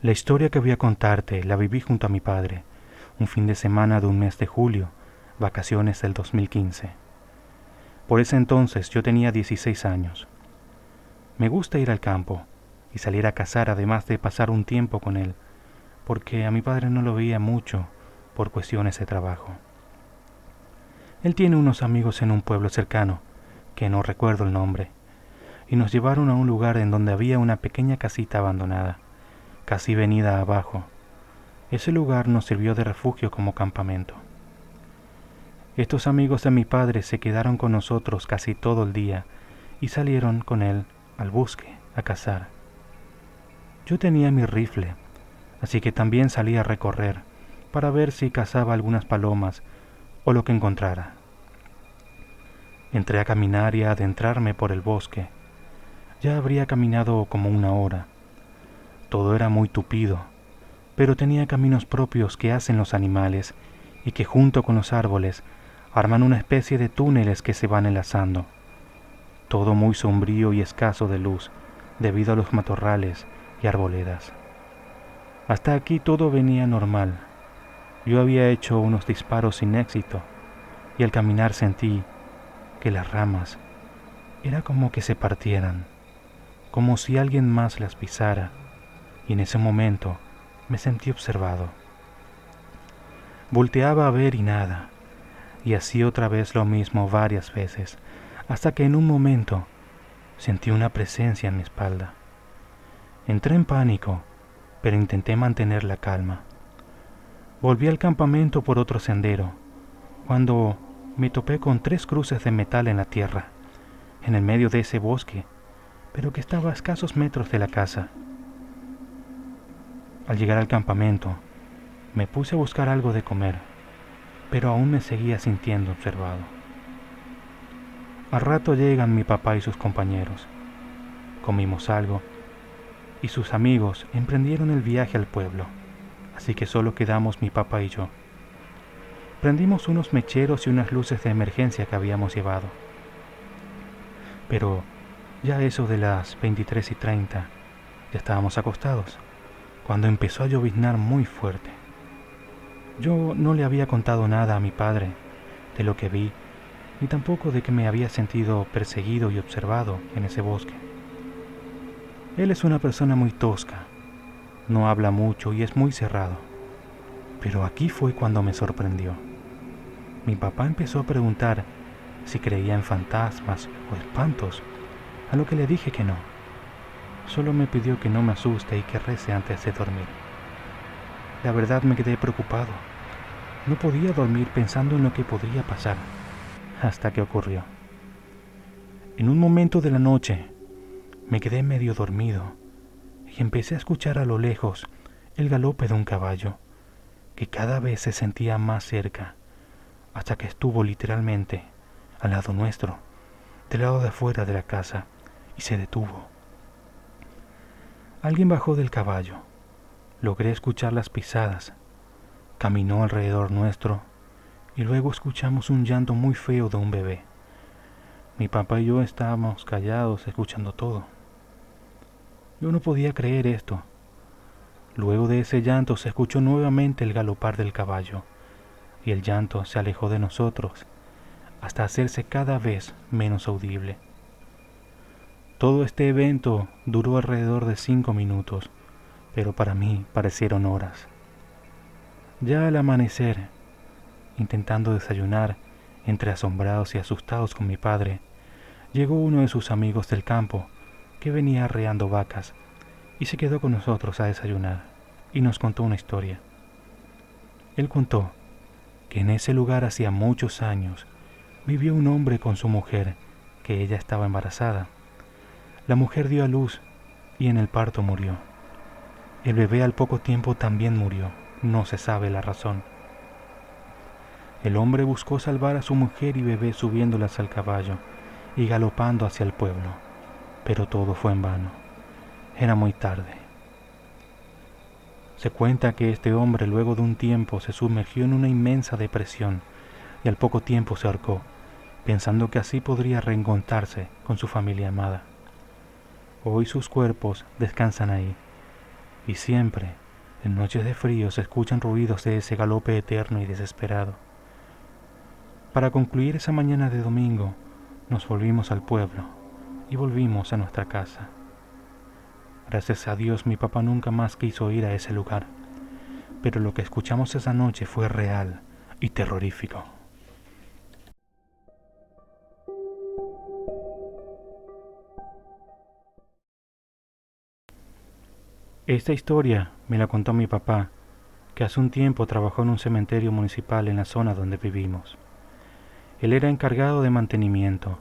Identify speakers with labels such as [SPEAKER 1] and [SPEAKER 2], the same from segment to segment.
[SPEAKER 1] La historia que voy a contarte la viví junto a mi padre, un fin de semana de un mes de julio, vacaciones del 2015. Por ese entonces yo tenía 16 años. Me gusta ir al campo y salir a cazar además de pasar un tiempo con él, porque a mi padre no lo veía mucho por cuestiones de trabajo. Él tiene unos amigos en un pueblo cercano, que no recuerdo el nombre, y nos llevaron a un lugar en donde había una pequeña casita abandonada, casi venida abajo. Ese lugar nos sirvió de refugio como campamento. Estos amigos de mi padre se quedaron con nosotros casi todo el día y salieron con él al bosque a cazar. Yo tenía mi rifle, así que también salí a recorrer para ver si cazaba algunas palomas o lo que encontrara. Entré a caminar y a adentrarme por el bosque. Ya habría caminado como una hora. Todo era muy tupido, pero tenía caminos propios que hacen los animales y que junto con los árboles arman una especie de túneles que se van enlazando. Todo muy sombrío y escaso de luz debido a los matorrales y arboledas. Hasta aquí todo venía normal. Yo había hecho unos disparos sin éxito y al caminar sentí que las ramas era como que se partieran, como si alguien más las pisara, y en ese momento me sentí observado. Volteaba a ver y nada, y así otra vez lo mismo varias veces, hasta que en un momento sentí una presencia en mi espalda. Entré en pánico, pero intenté mantener la calma. Volví al campamento por otro sendero, cuando me topé con 3 cruces de metal en la tierra, en el medio de ese bosque, pero que estaba a escasos metros de la casa. Al llegar al campamento, me puse a buscar algo de comer, pero aún me seguía sintiendo observado. Al rato llegan mi papá y sus compañeros. Comimos algo y sus amigos emprendieron el viaje al pueblo, así que solo quedamos mi papá y yo. Prendimos unos mecheros y unas luces de emergencia que habíamos llevado. Pero ya eso de las 23:30 ya estábamos acostados, cuando empezó a lloviznar muy fuerte. Yo no le había contado nada a mi padre de lo que vi, ni tampoco de que me había sentido perseguido y observado en ese bosque. Él es una persona muy tosca, no habla mucho y es muy cerrado. Pero aquí fue cuando me sorprendió. Mi papá empezó a preguntar si creía en fantasmas o espantos, a lo que le dije que no. Solo me pidió que no me asuste y que rece antes de dormir. La verdad me quedé preocupado. No podía dormir pensando en lo que podría pasar, hasta que ocurrió. En un momento de la noche, me quedé medio dormido y empecé a escuchar a lo lejos el galope de un caballo, que cada vez se sentía más cerca, hasta que estuvo literalmente al lado nuestro, del lado de afuera de la casa, y se detuvo. Alguien bajó del caballo. Logré escuchar las pisadas. Caminó alrededor nuestro y luego escuchamos un llanto muy feo de un bebé. Mi papá y yo estábamos callados escuchando todo. Yo no podía creer esto. Luego de ese llanto se escuchó nuevamente el galopar del caballo y el llanto se alejó de nosotros hasta hacerse cada vez menos audible. Todo este evento duró alrededor de 5 minutos, pero para mí parecieron horas. Ya al amanecer, intentando desayunar, entre asombrados y asustados con mi padre, llegó uno de sus amigos del campo que venía arreando vacas y se quedó con nosotros a desayunar y nos contó una historia. Él contó que en ese lugar hacía muchos años vivió un hombre con su mujer, que ella estaba embarazada. La mujer dio a luz y en el parto murió. El bebé al poco tiempo también murió, no se sabe la razón. El hombre buscó salvar a su mujer y bebé subiéndolas al caballo y galopando hacia el pueblo, pero todo fue en vano. Era muy tarde. Se cuenta que este hombre luego de un tiempo se sumergió en una inmensa depresión y al poco tiempo se ahorcó, pensando que así podría reencontrarse con su familia amada. Hoy sus cuerpos descansan ahí, y siempre, en noches de frío, se escuchan ruidos de ese galope eterno y desesperado. Para concluir esa mañana de domingo, nos volvimos al pueblo y volvimos a nuestra casa. Gracias a Dios mi papá nunca más quiso ir a ese lugar, pero lo que escuchamos esa noche fue real y terrorífico. Esta historia me la contó mi papá, que hace un tiempo trabajó en un cementerio municipal en la zona donde vivimos. Él era encargado de mantenimiento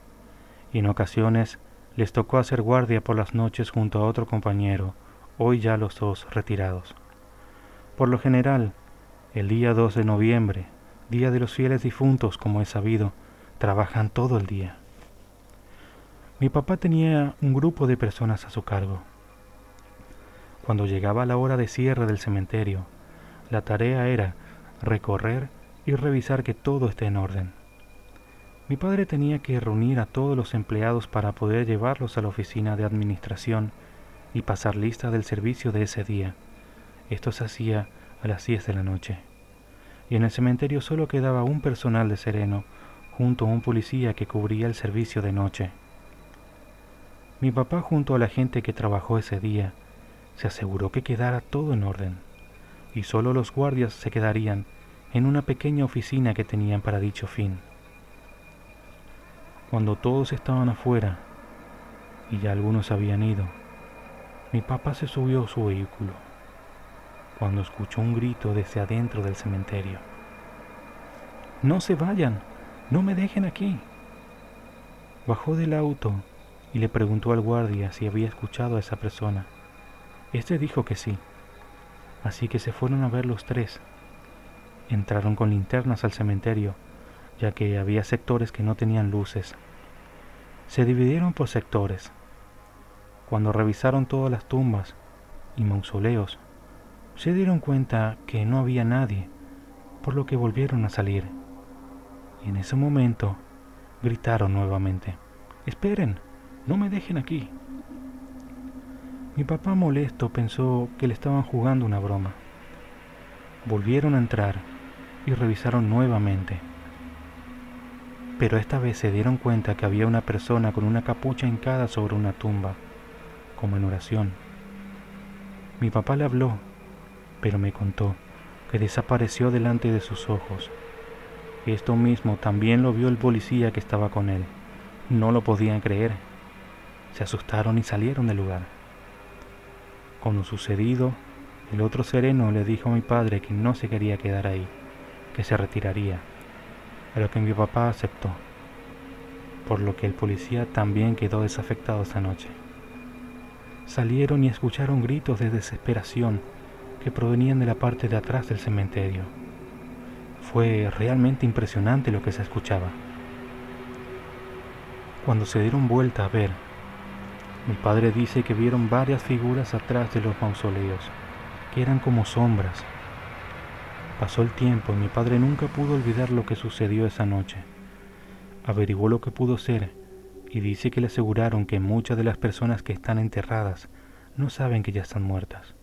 [SPEAKER 1] y en ocasiones les tocó hacer guardia por las noches junto a otro compañero, hoy ya los dos retirados. Por lo general, el día 2 de noviembre, Día de los Fieles Difuntos como es sabido, trabajan todo el día. Mi papá tenía un grupo de personas a su cargo. Cuando llegaba la hora de cierre del cementerio, la tarea era recorrer y revisar que todo esté en orden. Mi padre tenía que reunir a todos los empleados para poder llevarlos a la oficina de administración y pasar lista del servicio de ese día. Esto se hacía a las 10 de la noche. Y en el cementerio solo quedaba un personal de sereno junto a un policía que cubría el servicio de noche. Mi papá junto a la gente que trabajó ese día se aseguró que quedara todo en orden y solo los guardias se quedarían en una pequeña oficina que tenían para dicho fin. Cuando todos estaban afuera y ya algunos habían ido, mi papá se subió a su vehículo cuando escuchó un grito desde adentro del cementerio. ¡No se vayan! ¡No me dejen aquí! Bajó del auto y le preguntó al guardia si había escuchado a esa persona. Este dijo que sí, así que se fueron a ver los tres. Entraron con linternas al cementerio, ya que había sectores que no tenían luces. Se dividieron por sectores. Cuando revisaron todas las tumbas y mausoleos, se dieron cuenta que no había nadie, por lo que volvieron a salir. Y en ese momento gritaron nuevamente: ¡Esperen! ¡No me dejen aquí! Mi papá molesto pensó que le estaban jugando una broma. Volvieron a entrar y revisaron nuevamente. Pero esta vez se dieron cuenta que había una persona con una capucha hincada sobre una tumba, como en oración. Mi papá le habló, pero me contó que desapareció delante de sus ojos. Esto mismo también lo vio el policía que estaba con él. No lo podían creer. Se asustaron y salieron del lugar. Con lo sucedido, el otro sereno le dijo a mi padre que no se quería quedar ahí, que se retiraría, a lo que mi papá aceptó, por lo que el policía también quedó desafectado esa noche. Salieron y escucharon gritos de desesperación que provenían de la parte de atrás del cementerio. Fue realmente impresionante lo que se escuchaba. Cuando se dieron vuelta a ver, mi padre dice que vieron varias figuras atrás de los mausoleos, que eran como sombras. Pasó el tiempo y mi padre nunca pudo olvidar lo que sucedió esa noche. Averiguó lo que pudo ser y dice que le aseguraron que muchas de las personas que están enterradas no saben que ya están muertas.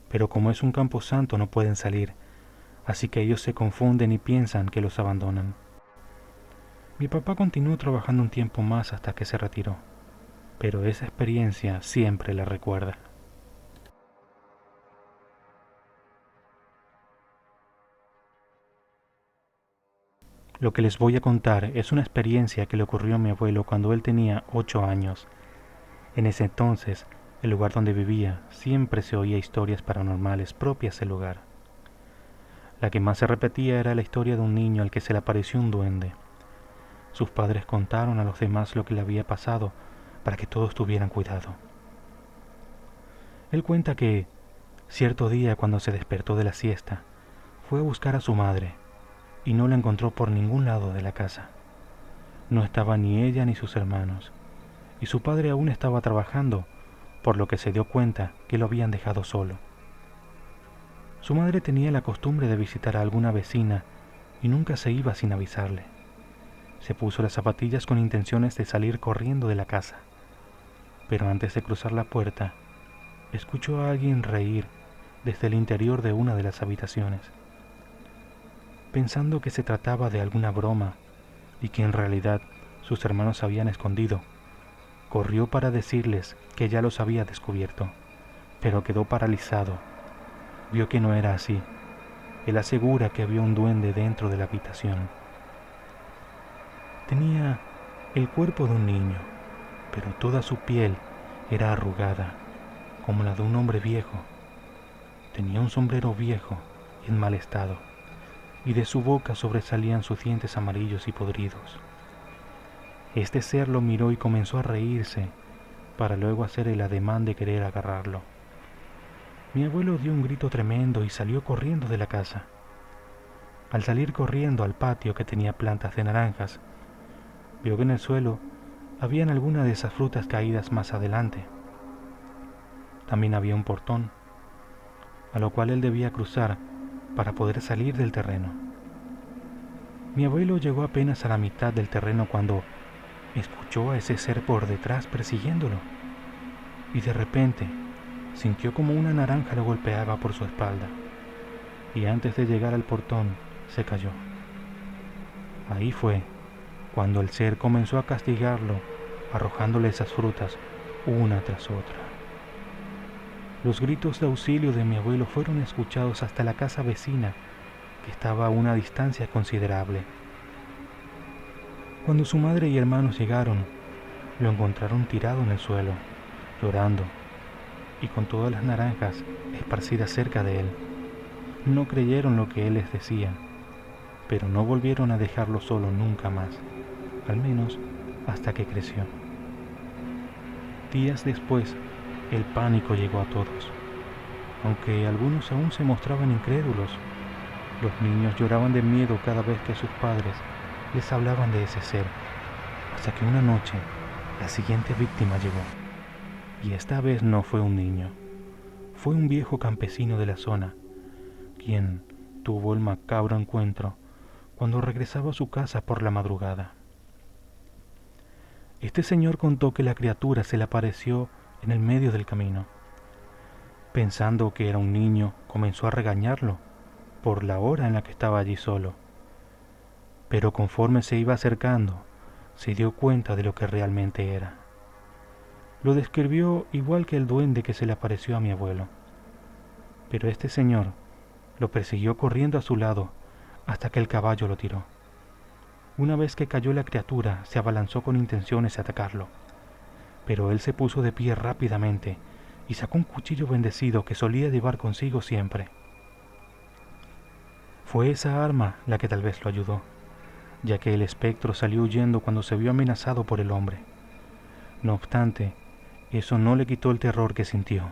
[SPEAKER 1] Pero como es un camposanto no pueden salir, así que ellos se confunden y piensan que los abandonan. Mi papá continuó trabajando un tiempo más hasta que se retiró, pero esa experiencia siempre la recuerda. Lo que les voy a contar es una experiencia que le ocurrió a mi abuelo cuando él tenía 8 años. En ese entonces, el lugar donde vivía, siempre se oía historias paranormales propias del lugar. La que más se repetía era la historia de un niño al que se le apareció un duende. Sus padres contaron a los demás lo que le había pasado para que todos tuvieran cuidado. Él cuenta que, cierto día cuando se despertó de la siesta, fue a buscar a su madre y no la encontró por ningún lado de la casa. No estaba ni ella ni sus hermanos, y su padre aún estaba trabajando, por lo que se dio cuenta que lo habían dejado solo. Su madre tenía la costumbre de visitar a alguna vecina y nunca se iba sin avisarle. Se puso las zapatillas con intenciones de salir corriendo de la casa, pero antes de cruzar la puerta, escuchó a alguien reír desde el interior de una de las habitaciones. Pensando que se trataba de alguna broma y que en realidad sus hermanos se habían escondido, corrió para decirles que ya los había descubierto, pero quedó paralizado. Vio que no era así. Él asegura que había un duende dentro de la habitación. Tenía el cuerpo de un niño, pero toda su piel era arrugada, como la de un hombre viejo. Tenía un sombrero viejo y en mal estado, y de su boca sobresalían sus dientes amarillos y podridos. Este ser lo miró y comenzó a reírse, para luego hacer el ademán de querer agarrarlo. Mi abuelo dio un grito tremendo y salió corriendo de la casa. Al salir corriendo al patio que tenía plantas de naranjas, vio que en el suelo habían algunas de esas frutas caídas más adelante. También había un portón, a lo cual él debía cruzar para poder salir del terreno. Mi abuelo llegó apenas a la mitad del terreno cuando escuchó a ese ser por detrás persiguiéndolo, y de repente sintió como una naranja lo golpeaba por su espalda, y antes de llegar al portón se cayó. Ahí fue cuando el ser comenzó a castigarlo, arrojándole esas frutas una tras otra. Los gritos de auxilio de mi abuelo fueron escuchados hasta la casa vecina, que estaba a una distancia considerable. Cuando su madre y hermanos llegaron, lo encontraron tirado en el suelo, llorando, y con todas las naranjas esparcidas cerca de él. No creyeron lo que él les decía, pero no volvieron a dejarlo solo nunca más, al menos hasta que creció. Días después, el pánico llegó a todos, aunque algunos aún se mostraban incrédulos. Los niños lloraban de miedo cada vez que sus padres les hablaban de ese ser, hasta que una noche la siguiente víctima llegó. Y esta vez no fue un niño, fue un viejo campesino de la zona, quien tuvo el macabro encuentro cuando regresaba a su casa por la madrugada. Este señor contó que la criatura se le apareció en el medio del camino. Pensando que era un niño, comenzó a regañarlo por la hora en la que estaba allí solo. Pero conforme se iba acercando, se dio cuenta de lo que realmente era. Lo describió igual que el duende que se le apareció a mi abuelo. Pero este señor lo persiguió corriendo a su lado hasta que el caballo lo tiró. Una vez que cayó la criatura, se abalanzó con intenciones de atacarlo, pero él se puso de pie rápidamente y sacó un cuchillo bendecido que solía llevar consigo siempre. Fue esa arma la que tal vez lo ayudó, ya que el espectro salió huyendo cuando se vio amenazado por el hombre. No obstante, eso no le quitó el terror que sintió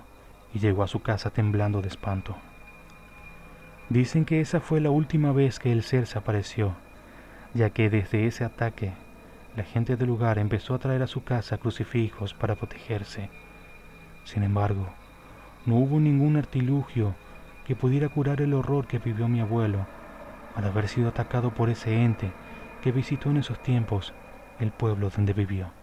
[SPEAKER 1] y llegó a su casa temblando de espanto. Dicen que esa fue la última vez que el ser se apareció, ya que desde ese ataque, la gente del lugar empezó a traer a su casa crucifijos para protegerse. Sin embargo, no hubo ningún artilugio que pudiera curar el horror que vivió mi abuelo al haber sido atacado por ese ente que visitó en esos tiempos el pueblo donde vivió.